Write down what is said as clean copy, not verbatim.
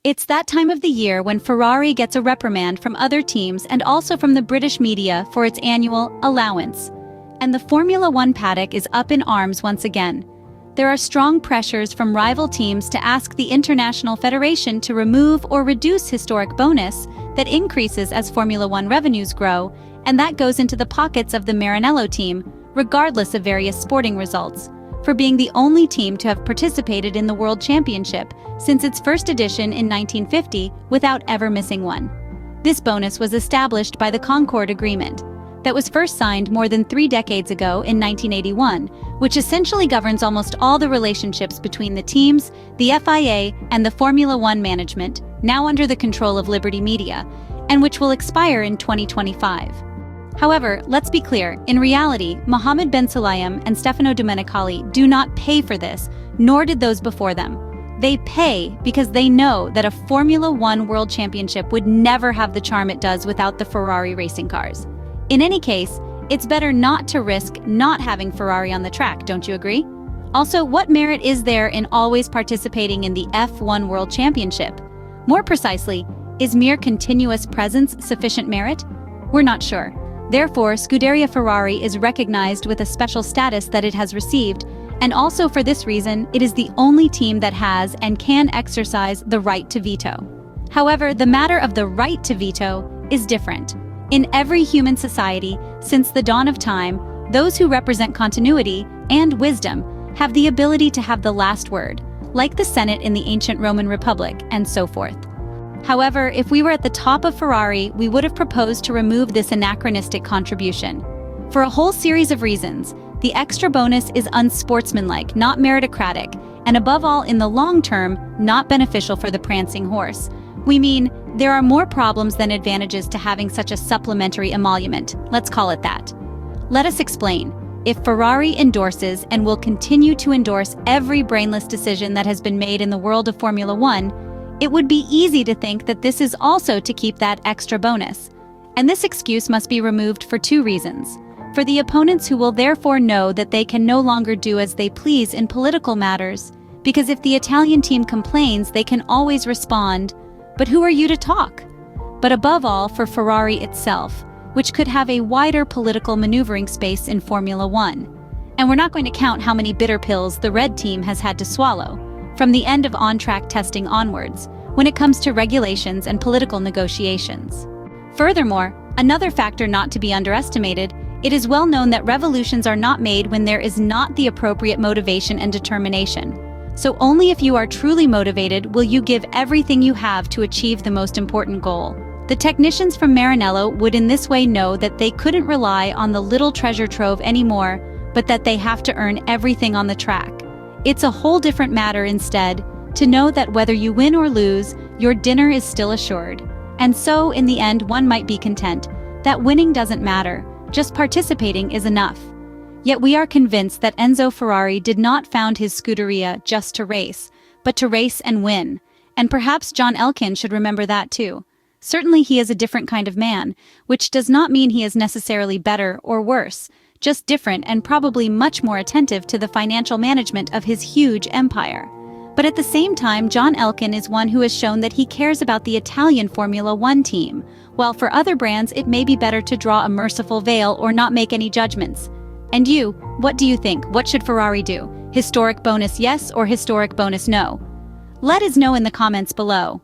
It's that time of the year when Ferrari gets a reprimand from other teams and also from the British media for its annual allowance. And the Formula One paddock is up in arms once again. There are strong pressures from rival teams to ask the International Federation to remove or reduce historic bonus that increases as Formula One revenues grow, and that goes into the pockets of the Maranello team, regardless of various sporting results, for being the only team to have participated in the World Championship since its first edition in 1950 without ever missing one. This bonus was established by the Concorde Agreement that was first signed more than 3 decades ago in 1981, which essentially governs almost all the relationships between the teams, the FIA, and the Formula One management, now under the control of Liberty Media, and which will expire in 2025. However, let's be clear, in reality, Mohammed Ben Sulayem and Stefano Domenicali do not pay for this, nor did those before them. They pay because they know that a Formula One World Championship would never have the charm it does without the Ferrari racing cars. In any case, it's better not to risk not having Ferrari on the track, don't you agree? Also, what merit is there in always participating in the F1 World Championship? More precisely, is mere continuous presence sufficient merit? We're not sure. Therefore, Scuderia Ferrari is recognized with a special status that it has received, and also for this reason, it is the only team that has and can exercise the right to veto. However, the matter of the right to veto is different. In every human society, since the dawn of time, those who represent continuity and wisdom have the ability to have the last word, like the Senate in the ancient Roman Republic, and so forth. However, if we were at the top of Ferrari, we would have proposed to remove this anachronistic contribution. For a whole series of reasons, the extra bonus is unsportsmanlike, not meritocratic, and above all, in the long term, not beneficial for the prancing horse. We mean, there are more problems than advantages to having such a supplementary emolument, let's call it that. Let us explain. If Ferrari endorses and will continue to endorse every brainless decision that has been made in the world of Formula One, it would be easy to think that this is also to keep that extra bonus. And this excuse must be removed for 2 reasons. For the opponents who will therefore know that they can no longer do as they please in political matters, because if the Italian team complains, they can always respond, "But who are you to talk?" But above all, for Ferrari itself, which could have a wider political maneuvering space in Formula One. And we're not going to count how many bitter pills the red team has had to swallow, from the end of on-track testing onwards, when it comes to regulations and political negotiations. Furthermore, another factor not to be underestimated, it is well known that revolutions are not made when there is not the appropriate motivation and determination. So only if you are truly motivated will you give everything you have to achieve the most important goal. The technicians from Maranello would in this way know that they couldn't rely on the little treasure trove anymore, but that they have to earn everything on the track. It's a whole different matter instead, to know that whether you win or lose, your dinner is still assured. And so, in the end, one might be content that winning doesn't matter, just participating is enough. Yet we are convinced that Enzo Ferrari did not found his Scuderia just to race, but to race and win. And perhaps John Elkann should remember that too. Certainly he is a different kind of man, which does not mean he is necessarily better or worse, just different and probably much more attentive to the financial management of his huge empire. But at the same time, John Elkann is one who has shown that he cares about the Italian Formula One team, while for other brands it may be better to draw a merciful veil or not make any judgments. And you, what do you think? What should Ferrari do? Historic bonus yes or historic bonus no? Let us know in the comments below.